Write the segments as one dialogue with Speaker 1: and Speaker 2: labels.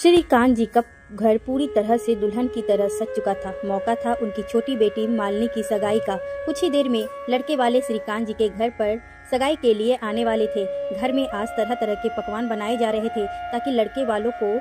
Speaker 1: श्रीकांत जी का घर पूरी तरह से दुल्हन की तरह सज चुका था। मौका था उनकी छोटी बेटी मालिनी की सगाई का। कुछ ही देर में लड़के वाले श्रीकांत जी के घर पर सगाई के लिए आने वाले थे। घर में आज तरह तरह के पकवान बनाए जा रहे थे ताकि लड़के वालों को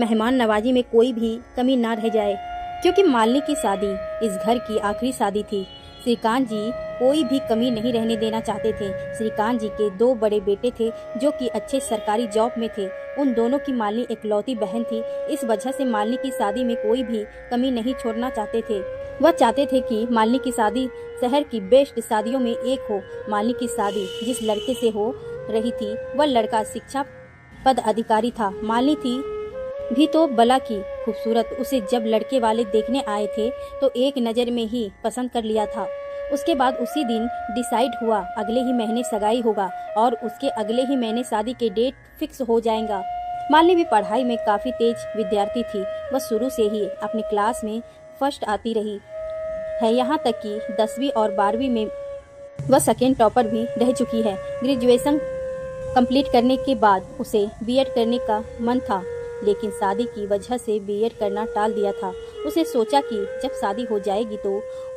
Speaker 1: मेहमान नवाजी में कोई भी कमी ना रह जाए, क्योंकि मालिनी की शादी इस घर की आखिरी शादी थी। श्रीकांत जी कोई भी कमी नहीं रहने देना चाहते थे। श्रीकांत जी के 2 बड़े बेटे थे जो कि अच्छे सरकारी जॉब में थे। उन दोनों की मालिनी इकलौती बहन थी। इस वजह से मालिनी की शादी में कोई भी कमी नहीं छोड़ना चाहते थे। वह चाहते थे कि मालिनी की शादी शहर की बेस्ट शादियों में एक हो। मालिनी की शादी जिस लड़के से हो रही थी वह लड़का शिक्षा पद अधिकारी था। मालिनी थी भी तो बला की खूबसूरत। उसे जब लड़के वाले देखने आए थे तो एक नज़र में ही पसंद कर लिया था। उसके बाद उसी दिन डिसाइड हुआ अगले ही महीने सगाई होगा और उसके अगले ही महीने शादी के डेट फिक्स हो जाएगा। मालिनी भी पढ़ाई में काफ़ी तेज विद्यार्थी थी। वह शुरू से ही अपनी क्लास में फर्स्ट आती रही है, यहाँ तक कि 10वीं और 12वीं में वह सेकेंड टॉपर भी रह चुकी है। ग्रेजुएशन कंप्लीट करने के बाद उसे बीएड करने का मन था, लेकिन शादी की वजह से बीएड करना टाल दिया था। उसे सोचा कि जब शादी हो जाएगी तो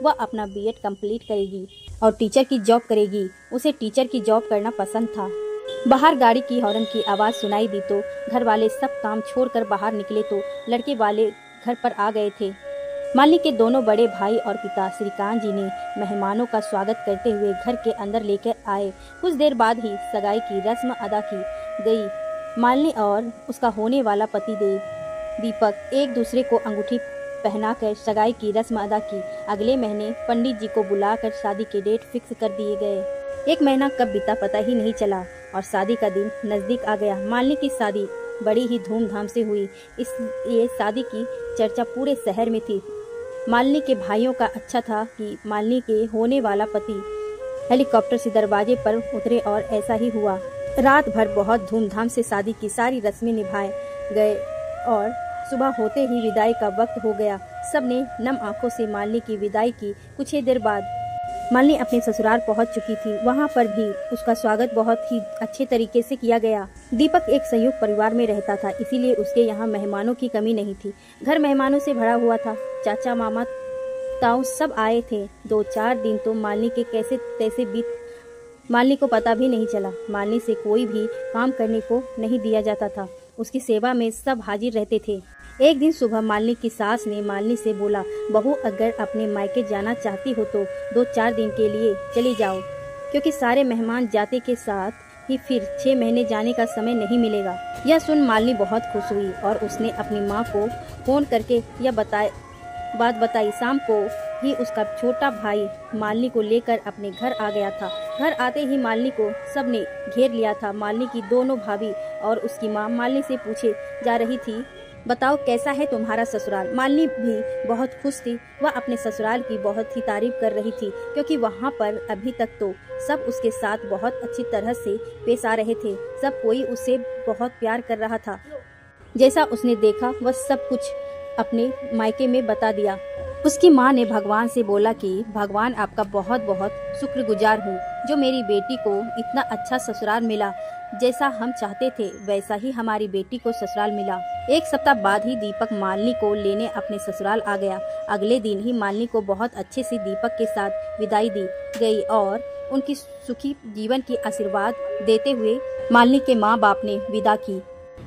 Speaker 1: वह अपना बीएड कंप्लीट करेगी और टीचर की जॉब करेगी। उसे टीचर की जॉब करना पसंद था। बाहर गाड़ी की हॉर्न की आवाज़ सुनाई दी तो घर वाले सब काम छोड़कर बाहर निकले तो लड़के वाले घर पर आ गए थे। मालिनी के दोनों बड़े भाई और पिता श्रीकांत जी ने मेहमानों का स्वागत करते हुए घर के अंदर लेकर आए। कुछ देर बाद ही सगाई की रस्म अदा की गई। मालिनी और उसका होने वाला पति दीपक एक दूसरे को अंगूठी पहनाकर सगाई की रस्म अदा की। अगले महीने पंडित जी को बुलाकर शादी के डेट फिक्स कर दिए गए। 1 महीना कब बीता पता ही नहीं चला और शादी का दिन नजदीक आ गया। मालिनी की शादी बड़ी ही धूमधाम से हुई, इसलिए शादी की चर्चा पूरे शहर में थी। मालिनी के भाइयों का अच्छा था कि मालिनी के होने वाला पति हेलीकॉप्टर से दरवाजे पर उतरे और ऐसा ही हुआ। रात भर बहुत धूमधाम से शादी की सारी रस्में निभाए गए और सुबह होते ही विदाई का वक्त हो गया। सबने नम आंखों से मालिनी की विदाई की। कुछ ही देर बाद मालिनी अपने ससुराल पहुंच चुकी थी। वहां पर भी उसका स्वागत बहुत ही अच्छे तरीके से किया गया। दीपक एक संयुक्त परिवार में रहता था, इसीलिए उसके यहाँ मेहमानों की कमी नहीं थी। घर मेहमानों से भरा हुआ था। चाचा मामा ताऊ सब आए थे। 2-4 दिन तो मालिनी के कैसे तैसे बीत मालिनी को पता भी नहीं चला। मालिनी से कोई भी काम करने को नहीं दिया जाता था। उसकी सेवा में सब हाजिर रहते थे। एक दिन सुबह मालिनी की सास ने मालिनी से बोला, बहू अगर अपने मायके जाना चाहती हो तो 2-4 दिन के लिए चली जाओ, क्योंकि सारे मेहमान जाते के साथ ही फिर 6 महीने जाने का समय नहीं मिलेगा। यह सुन मालिनी बहुत खुश हुई और उसने अपनी माँ को फोन करके यह बात बताई। शाम को ही उसका छोटा भाई मालिनी को लेकर अपने घर आ गया था। घर आते ही मालिनी को सबने घेर लिया था। मालिनी की दोनों भाभी और उसकी माँ मालिनी से पूछे जा रही थी, बताओ कैसा है तुम्हारा ससुराल। मालिनी भी बहुत खुश थी। वह अपने ससुराल की बहुत ही तारीफ कर रही थी, क्योंकि वहाँ पर अभी तक तो सब उसके साथ बहुत अच्छी तरह से पेश आ रहे थे। सब कोई उसे बहुत प्यार कर रहा था। जैसा उसने देखा वह सब कुछ अपने मायके में बता दिया। उसकी माँ ने भगवान से बोला कि भगवान आपका बहुत बहुत शुक्रगुजार हूँ जो मेरी बेटी को इतना अच्छा ससुराल मिला। जैसा हम चाहते थे वैसा ही हमारी बेटी को ससुराल मिला। 1 सप्ताह बाद ही दीपक मालिनी को लेने अपने ससुराल आ गया। अगले दिन ही मालिनी को बहुत अच्छे से दीपक के साथ विदाई दी गई और उनकी सुखी जीवन की आशीर्वाद देते हुए मालिनी के माँ बाप ने विदा की।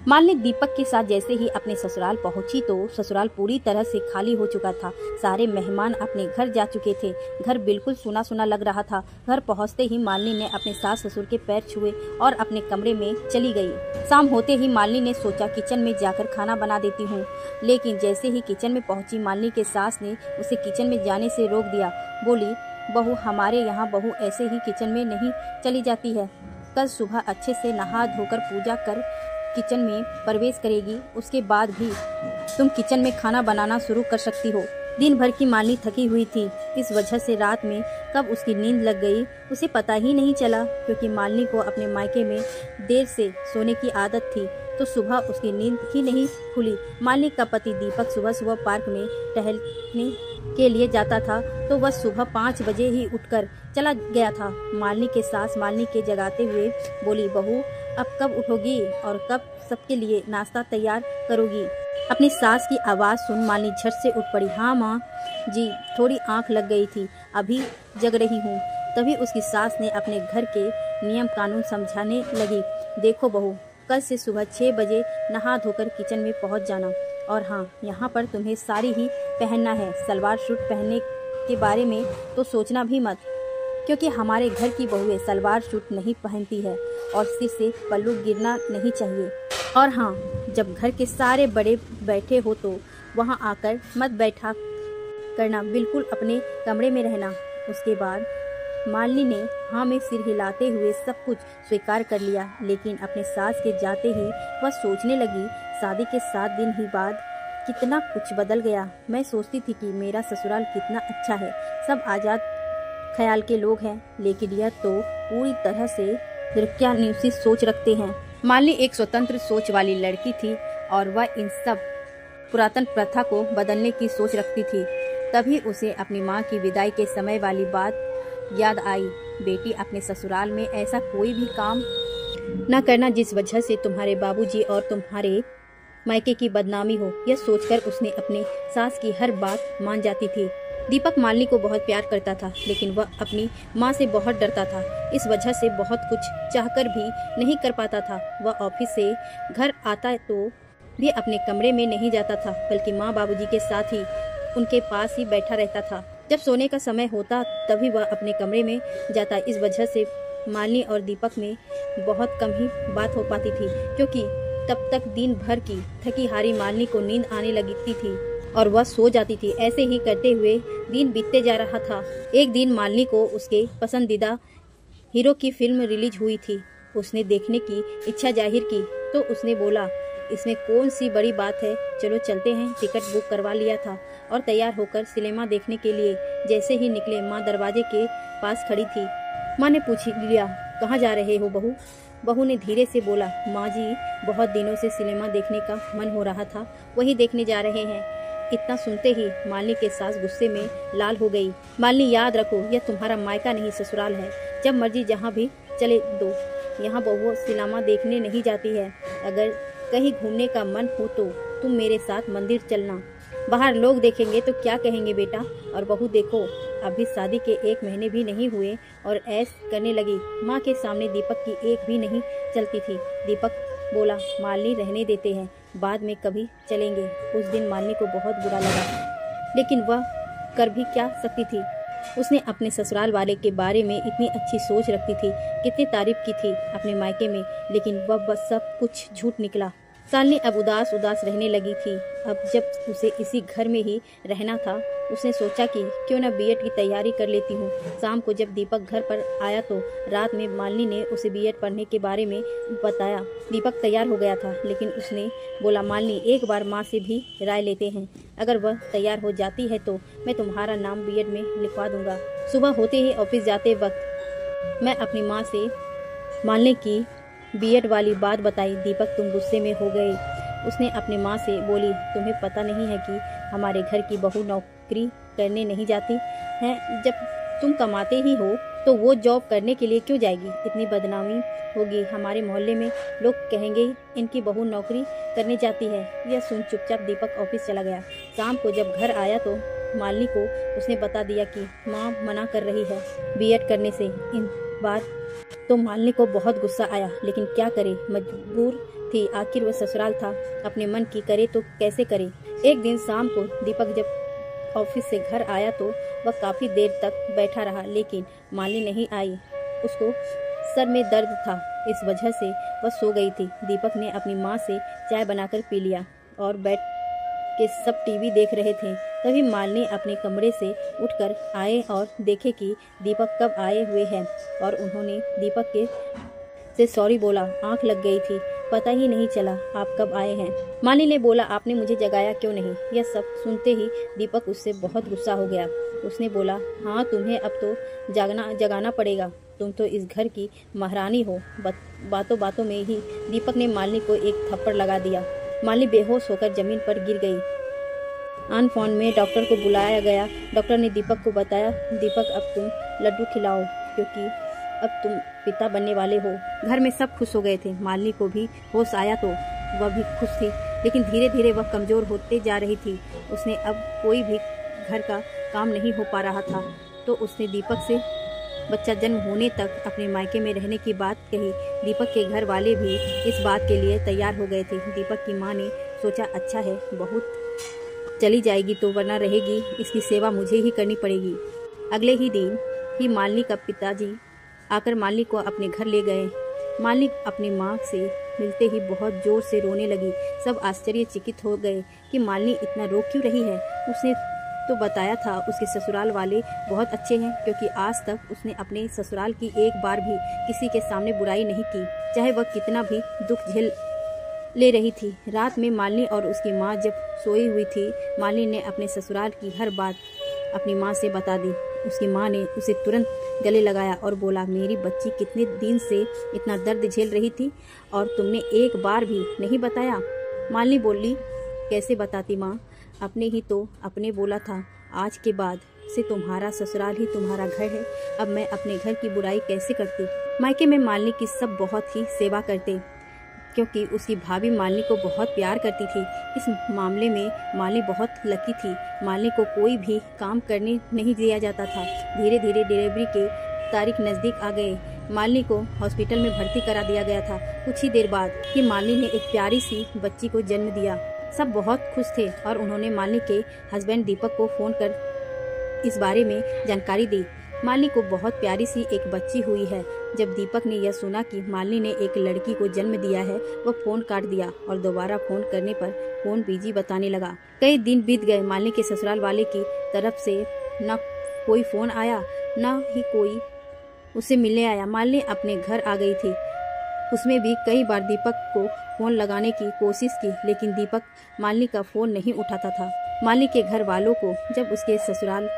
Speaker 1: मालिनी दीपक के साथ जैसे ही अपने ससुराल पहुंची तो ससुराल पूरी तरह से खाली हो चुका था। सारे मेहमान अपने घर जा चुके थे। घर बिल्कुल सुना सुना लग रहा था। घर पहुंचते ही मालिनी ने अपने सास ससुर के पैर छुए और अपने कमरे में चली गई। शाम होते ही मालिनी ने सोचा किचन में जाकर खाना बना देती हूँ, लेकिन जैसे ही किचन में पहुंची मालिनी के सास ने उसे किचन में जाने से रोक दिया। बोली, बहू हमारे यहाँ बहू ऐसे ही किचन में नहीं चली जाती है। कल सुबह अच्छे से नहा धोकर पूजा कर किचन में प्रवेश करेगी, उसके बाद भी तुम किचन में खाना बनाना शुरू कर सकती हो। दिन भर की मालिनी थकी हुई थी, इस वजह से रात में कब उसकी नींद लग गई उसे पता ही नहीं चला, क्योंकि मालिनी को अपने मायके में देर से सोने की आदत थी तो सुबह उसकी नींद ही नहीं खुली। मालिनी का पति दीपक सुबह सुबह पार्क में टहलने के लिए जाता था तो वह सुबह 5 बजे ही उठकर चला गया था। मालिनी के सास मालिनी के जगाते हुए बोली, बहू अब कब उठोगी और कब सबके लिए नाश्ता तैयार करोगी? अपनी सास की आवाज़ सुन मालिनी झट से उठ पड़ी। हाँ माँ जी, थोड़ी आंख लग गई थी, अभी जग रही हूँ। तभी उसकी सास ने अपने घर के नियम कानून समझाने लगी। देखो बहू, कल से सुबह 6 बजे नहा धोकर किचन में पहुँच जाना। और हाँ, यहाँ पर तुम्हें साड़ी ही पहनना है, सलवार सूट पहनने के बारे में तो सोचना भी मत, क्योंकि हमारे घर की बहुएं सलवार सूट नहीं पहनती है और सिर से पल्लू गिरना नहीं चाहिए। और हाँ, जब घर के सारे बड़े बैठे हो तो वहाँ आकर मत बैठा करना, बिल्कुल अपने कमरे में रहना। उसके बाद मालिनी ने हाँ में सिर हिलाते हुए सब कुछ स्वीकार कर लिया। लेकिन अपने सास के जाते ही वह सोचने लगी, शादी के 7 दिन ही बाद कितना कुछ बदल गया। मैं सोचती थी कि मेरा ससुराल कितना अच्छा है, सब आज़ाद ख्याल के लोग हैं, लेकिन यह तो पूरी तरह से दृक्यान्यूसी सोच रखते हैं। मालिनी एक स्वतंत्र सोच वाली लड़की थी और वह इन सब पुरातन प्रथा को बदलने की सोच रखती थी। तभी उसे अपनी माँ की विदाई के समय वाली बात याद आई। बेटी, अपने ससुराल में ऐसा कोई भी काम न करना जिस वजह से तुम्हारे बाबूजी और तुम्हारे मायके की बदनामी हो। यह सोचकर उसने अपने सास की हर बात मान जाती थी। दीपक मालिनी को बहुत प्यार करता था, लेकिन वह अपनी माँ से बहुत डरता था। इस वजह से बहुत कुछ चाहकर भी नहीं कर पाता था। वह ऑफिस से घर आता तो भी अपने कमरे में नहीं जाता था, बल्कि माँ बाबूजी के साथ ही उनके पास ही बैठा रहता था। जब सोने का समय होता तभी वह अपने कमरे में जाता। इस वजह से मालिनी और दीपक में बहुत कम ही बात हो पाती थी, क्योंकि तब तक दिन भर की थकी हारी मालिनी को नींद आने लगती थी और वह सो जाती थी। ऐसे ही करते हुए दिन बीतते जा रहा था। एक दिन मालिनी को उसके पसंदीदा हीरो की फिल्म रिलीज हुई थी। उसने देखने की इच्छा जाहिर की तो उसने बोला, इसमें कौन सी बड़ी बात है, चलो चलते हैं। टिकट बुक करवा लिया था और तैयार होकर सिनेमा देखने के लिए जैसे ही निकले, माँ दरवाजे के पास खड़ी थी। माँ ने पूछ लिया, कहाँ जा रहे हो बहू? बहू ने धीरे से बोला, माँ जी, बहुत दिनों से सिनेमा देखने का मन हो रहा था, वही देखने जा रहे हैं। इतना सुनते ही मालिनी के सास गुस्से में लाल हो गई। मालिनी, याद रखो, यह तुम्हारा मायका नहीं ससुराल है, जब मर्जी जहाँ भी चले दो। यहाँ बहू सिनेमा देखने नहीं जाती है। अगर कहीं घूमने का मन हो तो तुम मेरे साथ मंदिर चलना, बाहर लोग देखेंगे तो क्या कहेंगे बेटा। और बहू देखो, अभी शादी के 1 महीने भी नहीं हुए और ऐश करने लगी। माँ के सामने दीपक की एक भी नहीं चलती थी। दीपक बोला, मालिनी, रहने देते हैं, बाद में कभी चलेंगे। उस दिन मालिनी को बहुत बुरा लगा, लेकिन वह कर भी क्या सकती थी। उसने अपने ससुराल वाले के बारे में इतनी अच्छी सोच रखती थी, कितनी तारीफ की थी अपने मायके में, लेकिन वह बस सब कुछ झूठ निकला। शालिनी अब उदास रहने लगी थी। अब जब उसे इसी घर में ही रहना था, उसने सोचा कि क्यों न बीएड की तैयारी कर लेती हूँ। शाम को जब दीपक घर पर आया तो रात में मालिनी ने उसे बीएड पढ़ने के बारे में बताया। दीपक तैयार हो गया था, लेकिन उसने बोला, मालिनी, एक बार माँ से भी राय लेते हैं। अगर वह तैयार हो जाती है तो मैं तुम्हारा नाम बीएड में लिखवा दूंगा। सुबह होते ही ऑफिस जाते वक्त मैं अपनी माँ से मालिनी की बीएड वाली बात बताई। दीपक तुम गुस्से में हो गए। उसने अपनी माँ से बोली, तुम्हें पता नहीं है कि हमारे घर की बहू नौकरी करने नहीं जाती है? जब तुम कमाते ही हो तो वो जॉब करने के लिए क्यों जाएगी? इतनी बदनामी होगी, हमारे मोहल्ले में लोग कहेंगे इनकी बहू नौकरी करने जाती है। यह सुन चुपचाप दीपक ऑफिस चला गया। शाम को जब घर आया तो मालिनी को उसने बता दिया कि माँ मना कर रही है बीएड करने से। इन बार तो मालिनी को बहुत गुस्सा आया, लेकिन क्या करे, मजबूर थी। आखिर वह ससुराल था, अपने मन की करे तो कैसे करे। एक दिन शाम को दीपक जब ऑफिस से घर आया तो वह काफी देर तक बैठा रहा, लेकिन मालिनी नहीं आई। उसको सर में दर्द था, इस वजह से वह सो गई थी। दीपक ने अपनी माँ से चाय बनाकर पी लिया और बैठ के सब टीवी देख रहे थे। तभी मालिनी अपने कमरे से उठकर आए और देखे कि दीपक कब आए हुए हैं, और उन्होंने दीपक से सॉरी बोला। आंख लग गई थी, पता ही नहीं चला आप कब आए हैं। मालिनी ने बोला, आपने मुझे जगाया क्यों नहीं? यह सब सुनते ही दीपक उससे बहुत गुस्सा हो गया। उसने बोला, हाँ, तुम्हें अब तो जगाना पड़ेगा, तुम तो इस घर की महारानी हो। बातों बातों में ही दीपक ने मालिनी को एक थप्पड़ लगा दिया। मालिनी बेहोश होकर जमीन पर गिर गई। ऑन फोन में डॉक्टर को बुलाया गया। डॉक्टर ने दीपक को बताया, दीपक अब तुम लड्डू खिलाओ, क्योंकि अब तुम पिता बनने वाले हो। घर में सब खुश हो गए थे। मालिनी को भी होश आया तो वह भी खुश थी, लेकिन धीरे धीरे वह कमजोर होते जा रही थी। उसने अब कोई भी घर का काम नहीं हो पा रहा था, तो उसने दीपक से बच्चा जन्म होने तक अपने मायके में रहने की बात कही। दीपक के घर वाले भी इस बात के लिए तैयार हो गए थे। दीपक की माँ ने सोचा, अच्छा है, बहुत चली जाएगी तो वरना रहेगी, इसकी सेवा मुझे ही करनी पड़ेगी। अगले ही दिन ही मालिनी का पिताजी आकर मालिनी को अपने घर ले गए। मालिनी अपनी माँ से मिलते ही बहुत जोर से रोने लगी। सब आश्चर्यचकित हो गए कि मालिनी इतना रो क्यों रही है। उसने तो बताया था उसके ससुराल वाले बहुत अच्छे हैं, क्योंकि आज तक उसने अपने ससुराल की एक बार भी किसी के सामने बुराई नहीं की, चाहे वह कितना भी दुख झेल ले रही थी। रात में मालिनी और उसकी माँ जब सोई हुई थी, मालिनी ने अपने ससुराल की हर बात अपनी माँ से बता दी। उसकी माँ ने उसे तुरंत गले लगाया और बोला, मेरी बच्ची कितने दिन से इतना दर्द झेल रही थी और तुमने एक बार भी नहीं बताया। मालिनी बोली, कैसे बताती माँ, अपने ही तो अपने बोला था। आज के बाद से तुम्हारा ससुराल ही तुम्हारा घर है। अब मैं अपने घर की बुराई कैसे करती। मायके में मालिनी की सब बहुत ही सेवा करते, क्योंकि उसकी भाभी मालिनी को बहुत प्यार करती थी। इस मामले में मालिनी बहुत लकी थी। मालिनी को कोई भी काम करने नहीं दिया जाता था। धीरे धीरे डिलीवरी के तारीख नज़दीक आ गए। मालिनी को हॉस्पिटल में भर्ती करा दिया गया था। कुछ ही देर बाद ही मालिनी ने एक प्यारी सी बच्ची को जन्म दिया। सब बहुत खुश थे और उन्होंने मालिनी के हस्बैंड दीपक को फ़ोन कर इस बारे में जानकारी दी। मालिनी को बहुत प्यारी सी एक बच्ची हुई है। जब दीपक ने यह सुना कि मालिनी ने एक लड़की को जन्म दिया है, वह फ़ोन काट दिया और दोबारा फ़ोन करने पर फ़ोन बिजी बताने लगा। कई दिन बीत गए। मालिनी के ससुराल वाले की तरफ से न कोई फ़ोन आया, न ही कोई उसे मिलने आया। मालिनी अपने घर आ गई थी। उसमें भी कई बार दीपक को फ़ोन लगाने की कोशिश की, लेकिन दीपक मालिनी का फ़ोन नहीं उठाता था। मालिनी के घर वालों को जब उसके ससुराल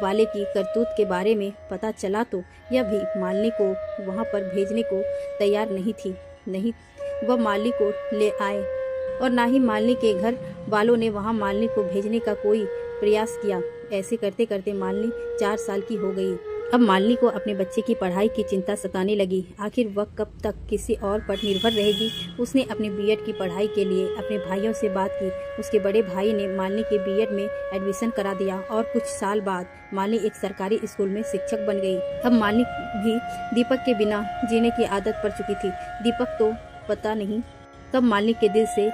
Speaker 1: वाले की करतूत के बारे में पता चला तो यह भी मालिनी को वहां पर भेजने को तैयार नहीं थी। नहीं वह मालिनी को ले आए और ना ही मालिनी के घर वालों ने वहां मालिनी को भेजने का कोई प्रयास किया। ऐसे करते करते मालिनी 4 साल की हो गई। अब मालिनी को अपने बच्चे की पढ़ाई की चिंता सताने लगी। आखिर वह कब तक किसी और पर निर्भर रहेगी। उसने अपने बीएड की पढ़ाई के लिए अपने भाइयों से बात की। उसके बड़े भाई ने मालिनी के बीएड में एडमिशन करा दिया और कुछ साल बाद मालिनी एक सरकारी स्कूल में शिक्षक बन गई। अब मालिनी भी दीपक के बिना जीने की आदत पड़ चुकी थी। दीपक तो पता नहीं कब मालिनी के दिल से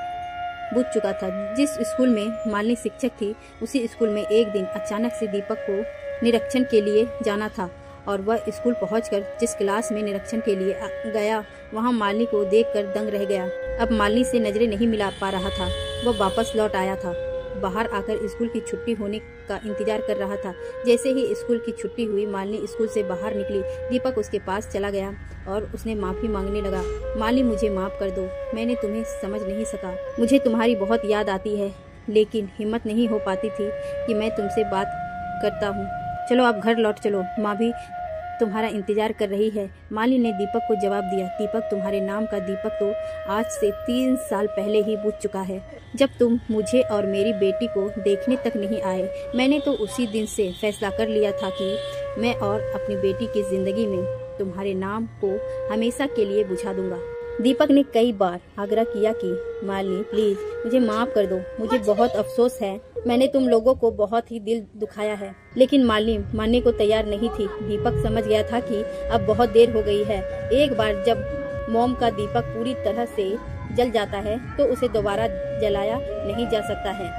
Speaker 1: बुझ चुका था। जिस स्कूल में मालिनी शिक्षक थी, उसी स्कूल में एक दिन अचानक से दीपक को निरीक्षण के लिए जाना था और वह स्कूल पहुंचकर जिस क्लास में निरीक्षण के लिए गया, वहां मालिनी को देखकर दंग रह गया। अब मालिनी से नजरें नहीं मिला पा रहा था। वह वापस लौट आया था। बाहर आकर स्कूल की छुट्टी होने का इंतजार कर रहा था। जैसे ही स्कूल की छुट्टी हुई, मालिनी स्कूल से बाहर निकली। दीपक उसके पास चला गया और उसने माफ़ी मांगने लगा। मालिनी, मुझे माफ़ कर दो, मैंने तुम्हें समझ नहीं सका। मुझे तुम्हारी बहुत याद आती है, लेकिन हिम्मत नहीं हो पाती थी कि मैं तुमसे बात करता हूँ। चलो आप घर लौट चलो, माँ भी तुम्हारा इंतजार कर रही है। मालिनी ने दीपक को जवाब दिया, दीपक, तुम्हारे नाम का दीपक तो आज से 3 साल पहले ही बुझ चुका है। जब तुम मुझे और मेरी बेटी को देखने तक नहीं आए, मैंने तो उसी दिन से फैसला कर लिया था कि मैं और अपनी बेटी की जिंदगी में तुम्हारे नाम को हमेशा के लिए बुझा दूंगा। दीपक ने कई बार आग्रह किया कि मालिनी प्लीज मुझे माफ कर दो, मुझे बहुत अफसोस है, मैंने तुम लोगों को बहुत ही दिल दुखाया है। लेकिन मालिनी मानने को तैयार नहीं थी। दीपक समझ गया था कि अब बहुत देर हो गई है। एक बार जब मोम का दीपक पूरी तरह से जल जाता है तो उसे दोबारा जलाया नहीं जा सकता है।